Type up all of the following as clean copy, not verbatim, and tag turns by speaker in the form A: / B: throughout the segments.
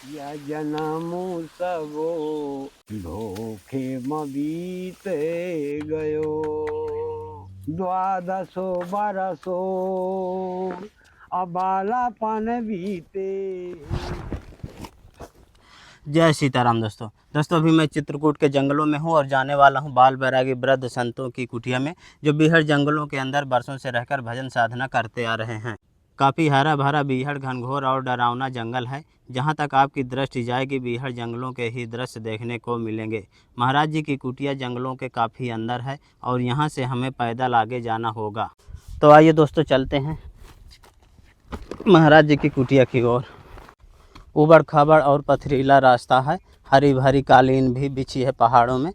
A: या जन्मो सबो धोखे में बीते गयो। द्वादशो बरसो अबालापन बीते।
B: जय सीताराम दोस्तों। अभी मैं चित्रकूट के जंगलों में हूँ और जाने वाला हूँ बाल बैरागी वृद्ध संतों की कुटिया में, जो बीहड़ जंगलों के अंदर बरसों से रहकर भजन साधना करते आ रहे हैं। काफ़ी हरा भरा बीहड़ घनघोर और डरावना जंगल है। जहाँ तक आपकी दृष्टि जाएगी बीहड़ जंगलों के ही दृश्य देखने को मिलेंगे। महाराज जी की कुटिया जंगलों के काफ़ी अंदर है और यहाँ से हमें पैदल आगे जाना होगा। तो आइए दोस्तों चलते हैं महाराज जी की कुटिया की ओर। ऊबड़ खाबड़ और पथरीला रास्ता है, हरी भरी कालीन भी बिछी है पहाड़ों में।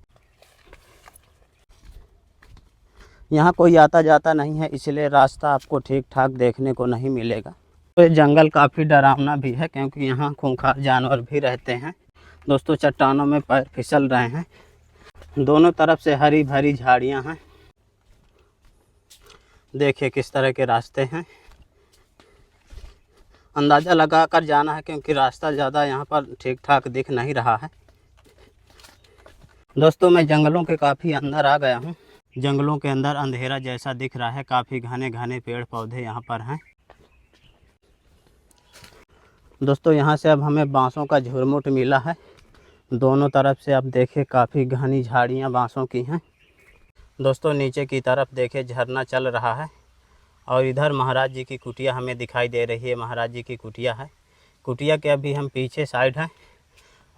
B: यहाँ कोई आता जाता नहीं है, इसलिए रास्ता आपको ठीक ठाक देखने को नहीं मिलेगा। तो ये जंगल काफ़ी डरावना भी है, क्योंकि यहाँ खूंखार जानवर भी रहते हैं। दोस्तों चट्टानों में पैर फिसल रहे हैं। दोनों तरफ से हरी भरी झाड़ियाँ हैं। देखिए किस तरह के रास्ते हैं। अंदाज़ा लगा कर जाना है, क्योंकि रास्ता ज़्यादा यहाँ पर ठीक ठाक दिख नहीं रहा है। दोस्तों मैं जंगलों के काफ़ी अंदर आ गया हूँ। जंगलों के अंदर अंधेरा जैसा दिख रहा है। काफ़ी घने घने पेड़ पौधे यहाँ पर हैं। दोस्तों यहाँ से अब हमें बांसों का झुरमुट मिला है। दोनों तरफ से अब देखिए काफ़ी घनी झाड़ियाँ बांसों की हैं। दोस्तों नीचे की तरफ देखिए झरना चल रहा है और इधर महाराज जी की कुटिया हमें दिखाई दे रही है। महाराज जी की कुटिया है। कुटिया के अभी हम पीछे साइड हैं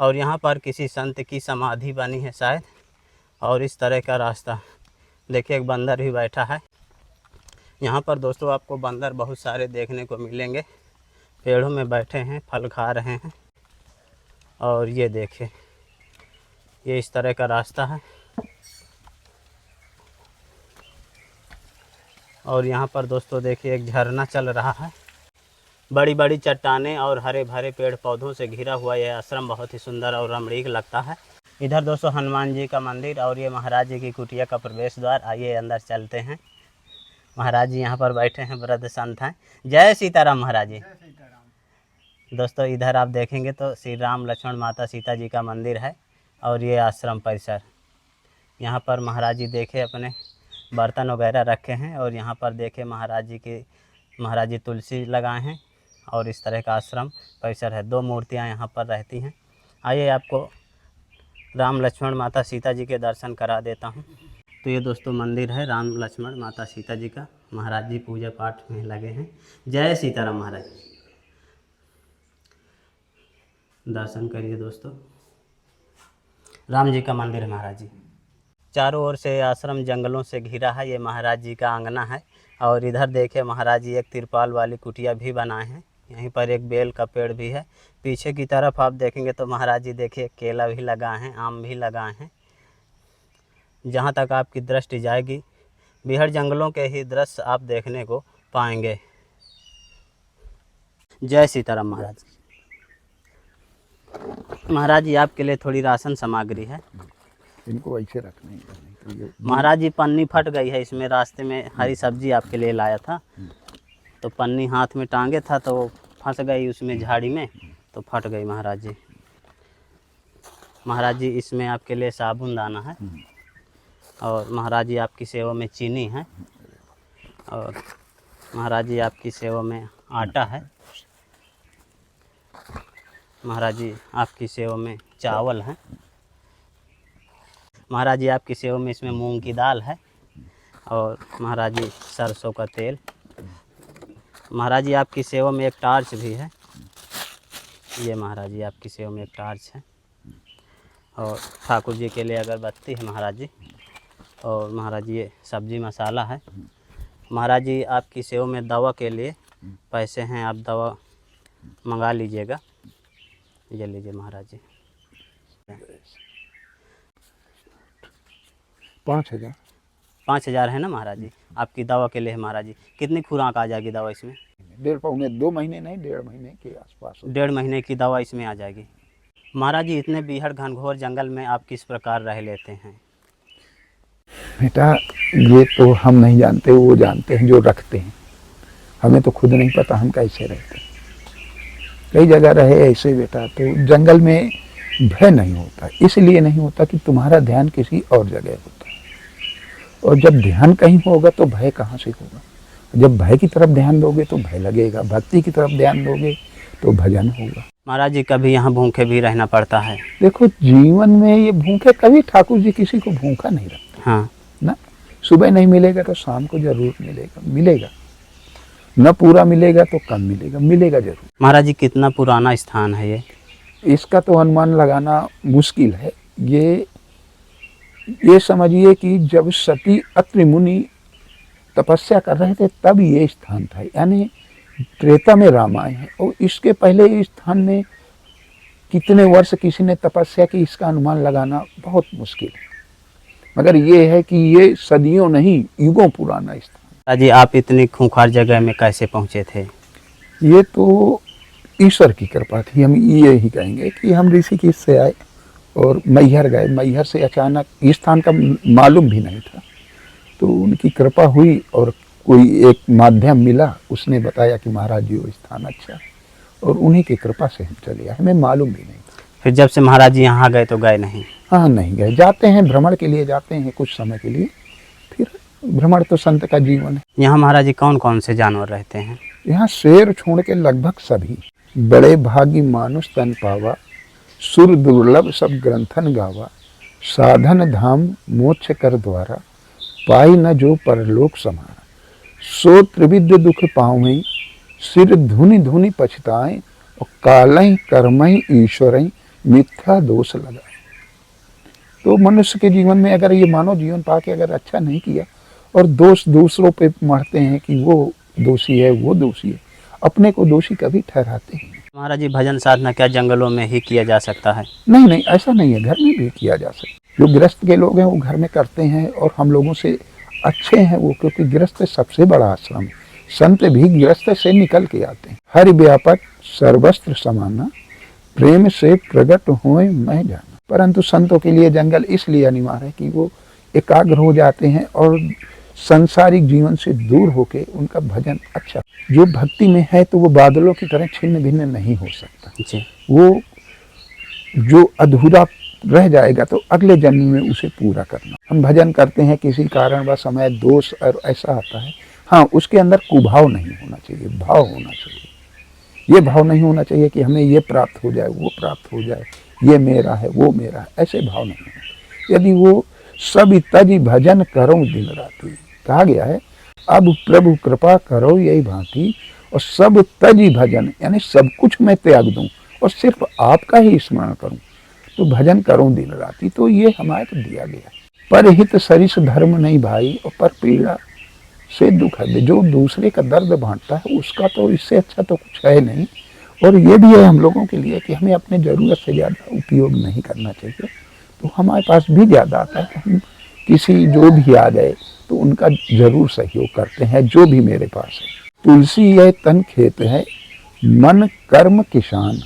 B: और यहाँ पर किसी संत की समाधि बनी है शायद। और इस तरह का रास्ता देखिए, एक बंदर भी बैठा है यहाँ पर। दोस्तों आपको बंदर बहुत सारे देखने को मिलेंगे। पेड़ों में बैठे हैं, फल खा रहे हैं। और ये देखिए, ये इस तरह का रास्ता है। और यहाँ पर दोस्तों देखिए एक झरना चल रहा है। बड़ी बड़ी चट्टानें और हरे भरे पेड़ पौधों से घिरा हुआ यह आश्रम बहुत ही सुंदर और रमणीक लगता है। इधर दोस्तों हनुमान जी का मंदिर और ये महाराज जी की कुटिया का प्रवेश द्वार। आइए अंदर चलते हैं। महाराज जी यहाँ पर बैठे हैं, वृद्ध संत हैं। जय सीताराम महाराज जी। दोस्तों इधर आप देखेंगे तो श्री राम लक्ष्मण माता सीता जी का मंदिर है और ये आश्रम परिसर। यहाँ पर महाराज जी देखे अपने बर्तन वगैरह रखे हैं और यहाँ पर देखे महाराज जी तुलसी लगाए हैं और इस तरह का आश्रम परिसर है। दो मूर्तियाँ यहाँ पर रहती हैं। आइए आपको राम लक्ष्मण माता सीता जी के दर्शन करा देता हूँ। तो ये दोस्तों मंदिर है राम लक्ष्मण माता सीता जी का। महाराज जी पूजा पाठ में लगे हैं। जय सीताराम महाराज। दर्शन करिए दोस्तों। राम जी का मंदिर है महाराज जी। चारों ओर से आश्रम जंगलों से घिरा है। ये महाराज जी का आंगना है और इधर देखिए महाराज जी एक तिरपाल वाली कुटिया भी बनाए हैं। यहीं पर एक बेल का पेड़ भी है। पीछे की तरफ आप देखेंगे तो महाराज जी देखिए केला भी लगाए हैं, आम भी लगाए हैं। जहाँ तक आपकी दृष्टि जाएगी बीहड़ जंगलों के ही दृश्य आप देखने को पाएंगे। जय सीताराम महाराज। महाराज जी आपके लिए थोड़ी राशन सामग्री है।
C: इनको ऐसे रखना ही नहीं तो
B: महाराज जी पन्नी फट गई है इसमें। रास्ते में हरी सब्जी आपके लिए लाया था तो पन्नी हाथ में टांगे था तो फंस गई उसमें झाड़ी में, तो फट गई महाराज जी। महाराज जी इसमें आपके लिए साबुन दाना है और महाराज जी आपकी सेवा में चीनी है और महाराज जी आपकी सेवा में आटा है। महाराज जी आपकी सेवा में चावल है। महाराज जी आपकी सेवा में इसमें मूंग की दाल है और महाराज जी सरसों का तेल। महाराज जी आपकी सेवा में एक टार्च भी है। ये महाराज जी आपकी सेवा में एक टार्च है और ठाकुर जी के लिए अगरबत्ती है महाराज जी। और महाराज जी ये सब्जी मसाला है। महाराज जी आपकी सेवा में दवा के लिए पैसे हैं, आप दवा मंगा लीजिएगा। ये लीजिए महाराज जी।
C: 5,000
B: है ना महाराज जी आपकी दवा के लिए। महाराज जी कितनी खुराक आ जाएगी दवा इसमें?
C: 2 महीने नहीं, 1.5 महीने के आसपास।
B: 1.5 महीने की दवा इसमें आ जाएगी। महाराज जी इतने बीहड़ घनघोर जंगल में आप किस प्रकार रह लेते हैं?
C: बेटा ये तो हम नहीं जानते, वो जानते हैं जो रखते हैं। हमें तो खुद नहीं पता हम कैसे रहते हैं। कई जगह रहे ऐसे बेटा, तो जंगल में भय नहीं होता, इसलिए नहीं होता कि तुम्हारा ध्यान किसी और जगह होता है। और जब ध्यान कहीं होगा तो भय कहाँ से होगा। जब भय की तरफ ध्यान दोगे तो भय लगेगा, भक्ति की तरफ ध्यान दोगे तो भजन होगा।
B: महाराज जी कभी यहाँ भूखे भी रहना पड़ता है।
C: देखो जीवन में ये भूखे, कभी ठाकुर जी किसी को भूखा नहीं रखते
B: हाँ
C: ना। सुबह नहीं मिलेगा तो शाम को जरूर मिलेगा, मिलेगा न पूरा मिलेगा तो कम मिलेगा, मिलेगा जरूर।
B: महाराज जी कितना पुराना स्थान है ये?
C: इसका तो अनुमान लगाना मुश्किल है। ये समझिए कि जब सती अत्रि मुनि तपस्या कर रहे थे तब ये स्थान था, यानी त्रेता में राम आए हैं। और इसके पहले इस स्थान में कितने वर्ष किसी ने तपस्या की, इसका अनुमान लगाना बहुत मुश्किल है। मगर ये है कि ये सदियों नहीं युगों पुराना स्थान।
B: महाराज जी आप इतनी खूंखार जगह में कैसे पहुँचे थे?
C: ये तो ईश्वर की कृपा थी। हम ये ही कहेंगे कि हम ऋषिकेश से आए और मैहर गए। मैहर से अचानक इस स्थान का मालूम भी नहीं था, तो उनकी कृपा हुई और कोई एक माध्यम मिला, उसने बताया कि महाराज जी वो स्थान अच्छा है, और उन्हीं की कृपा से हम चले आए, हमें मालूम भी नहीं था।
B: फिर जब से महाराज जी यहाँ गए तो गए नहीं?
C: हाँ नहीं गए, जाते हैं भ्रमण के लिए, जाते हैं कुछ समय के लिए, फिर भ्रमण तो संत का जीवन है।
B: यहाँ महाराज जी कौन कौन से जानवर रहते हैं?
C: यहाँ शेर छोड़ के लगभग सभी। बड़े भागी मानुष तन पावा, सुर दुर्लभ सब ग्रंथन गावा, साधन धाम मोक्ष कर द्वारा, पाई न जो परलोक समारा, सो त्रिविध दुख पावई, सिर धुनि धुनि पछताएं, और कालई कर्मई ईश्वरई, मिथ्या दोष लगाए। तो मनुष्य के जीवन में अगर ये मानव जीवन पाके अगर अच्छा नहीं किया और दोष दूसरों पे मढ़ते हैं कि वो दोषी है, वो दोषी है, अपने को दोषी कभी ठहराते हैं।
B: महाराज जी भजन साधना क्या जंगलों में ही किया जा सकता है?
C: नहीं नहीं, ऐसा नहीं है, घर में भी किया जा सकता। जो गृहस्थ के लोग हैं वो घर में करते हैं और हम लोगों से अच्छे हैं वो, क्योंकि गृहस्थ सबसे बड़ा आश्रम है। संत भी गृहस्थ से निकल के आते हैं। हरि व्यापक सर्वस्त्र समाना, प्रेम से प्रकट होए मैं जाना। परंतु संतों के लिए जंगल इसलिए अनिवार्य है कि वो एकाग्र हो जाते हैं और संसारिक जीवन से दूर होके उनका भजन अच्छा। जो भक्ति में है तो वो बादलों की तरह छिन्न भिन्न नहीं हो सकता
B: जी।
C: वो जो अधूरा रह जाएगा तो अगले जन्म में उसे पूरा करना। हम भजन करते हैं किसी कारणवश समय दोष और ऐसा आता है, हाँ उसके अंदर कुभाव नहीं होना चाहिए, भाव होना चाहिए। ये भाव नहीं होना चाहिए कि हमें ये प्राप्त हो जाए, वो प्राप्त हो जाए, ये मेरा है, वो मेरा है, ऐसे भाव नहीं होना। यदि वो सब तजी भजन करो दिन राति, कहा गया है अब प्रभु कृपा करो यही भांति, और सब तजी भजन, यानी सब कुछ मैं त्याग दूं और सिर्फ आपका ही स्मरण करूं, तो भजन करूं दिन राति। तो ये हमारे को दिया गया है। परहित सरिस धर्म नहीं भाई, और पर पीड़ा से दुख है। जो दूसरे का दर्द बांटता है उसका तो इससे अच्छा तो कुछ है नहीं। और ये भी है हम लोगों के लिए कि हमें अपने ज़रूरत से ज़्यादा उपयोग नहीं करना चाहिए। तो हमारे पास भी ज़्यादा आता है, हम किसी जो भी आ गए तो उनका जरूर सहयोग करते हैं, जो भी मेरे पास है। तुलसी यह तन खेत है, मन कर्म किसान,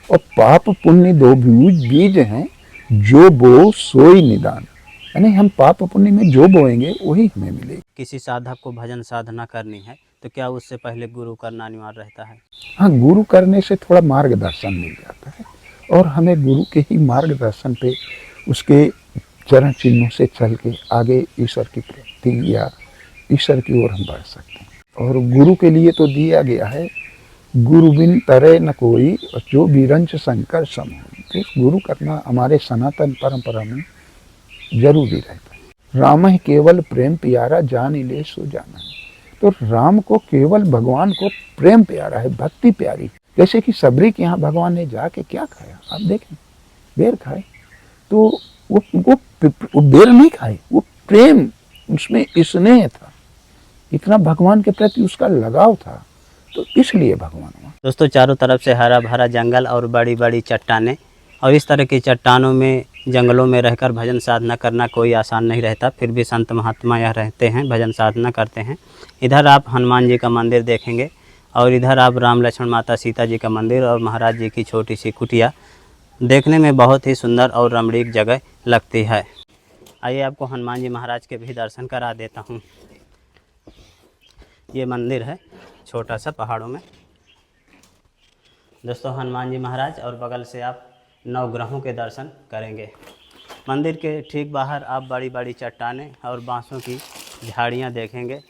C: और पाप पुण्य दो बीज हैं, जो बो सोई निदान। यानी हम पाप पुण्य में जो बोएंगे वही हमें मिलेगा।
B: किसी साधक को भजन साधना करनी है तो क्या उससे पहले गुरु करना अनिवार्य रहता है?
C: हाँ, गुरु करने से थोड़ा मार्गदर्शन मिल जाता है, और हमें गुरु के ही मार्गदर्शन पे उसके चरण चिन्हों से चल के आगे ईश्वर की प्राप्ति या ईश्वर की ओर हम बढ़ सकते हैं। और गुरु के लिए तो दिया गया है, गुरु बिन तरे न कोई, और जो बीरंच शंकर सम। तो गुरु करना हमारे सनातन परंपरा में जरूरी रहता है। राम ही केवल प्रेम प्यारा, जान ले सो जाना है। तो राम को केवल भगवान को प्रेम प्यारा है, भक्ति प्यारी। जैसे कि सबरी के यहाँ भगवान ने जाके क्या खाया, आप देखें, बेर खाए, तो वो बेर नहीं खाए, वो प्रेम उसमें स्नेह था, इतना भगवान के प्रति उसका लगाव था, तो इसलिए भगवान हुआ।
B: दोस्तों चारों तरफ से हरा भरा जंगल और बड़ी बड़ी चट्टानें, और इस तरह की चट्टानों में जंगलों में रहकर भजन साधना करना कोई आसान नहीं रहता। फिर भी संत महात्मा यहाँ रहते हैं, भजन साधना करते हैं। इधर आप हनुमान जी का मंदिर देखेंगे और इधर आप राम लक्ष्मण माता सीता जी का मंदिर और महाराज जी की छोटी सी कुटिया। देखने में बहुत ही सुंदर और रमणीक जगह लगती है। आइए आपको हनुमान जी महाराज के भी दर्शन करा देता हूँ। ये मंदिर है छोटा सा पहाड़ों में, दोस्तों हनुमान जी महाराज और बगल से आप नवग्रहों के दर्शन करेंगे। मंदिर के ठीक बाहर आप बड़ी बड़ी चट्टानें और बांसों की झाड़ियाँ देखेंगे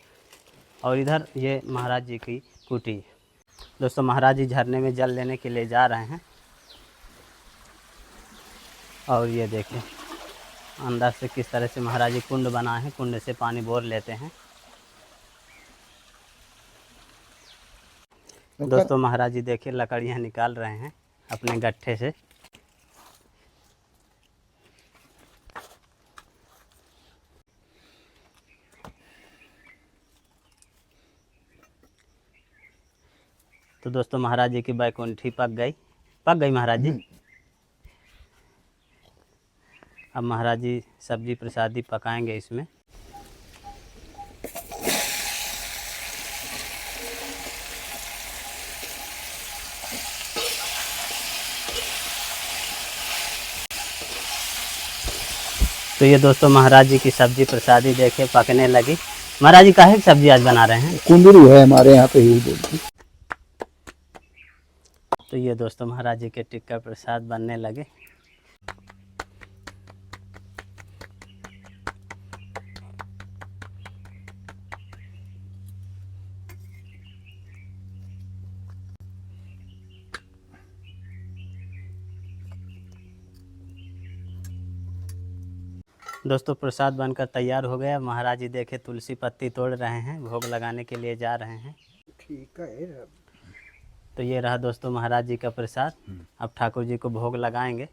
B: और इधर ये महाराज जी की कुटी। दोस्तों महाराज जी झरने में जल लेने के लिए जा रहे हैं और ये देखें अंदर से किस तरह से महाराज जी कुंड बनाए हैं, कुंड से पानी बोर लेते हैं। दोस्तों महाराज जी देखिए लकड़ियाँ निकाल रहे हैं अपने गट्ठे से। तो दोस्तों महाराज जी की बैकुंठी पक गई महाराज जी। अब महाराज जी सब्जी प्रसादी पकाएंगे इसमें। तो ये दोस्तों महाराज जी की सब्जी प्रसादी देखिए पकने लगी। महाराज जी काहे की सब्जी आज बना रहे हैं?
C: कुंदरू है हमारे यहाँ पे ही बोलते।
B: तो ये दोस्तों महाराज जी के टिक्का प्रसाद बनने लगे। दोस्तों प्रसाद बनकर तैयार हो गया। महाराज जी देखे तुलसी पत्ती तोड़ रहे हैं, भोग लगाने के लिए जा रहे हैं।
C: ठीक है।
B: तो ये रहा दोस्तों महाराज जी का प्रसाद। अब ठाकुर जी को भोग लगाएंगे।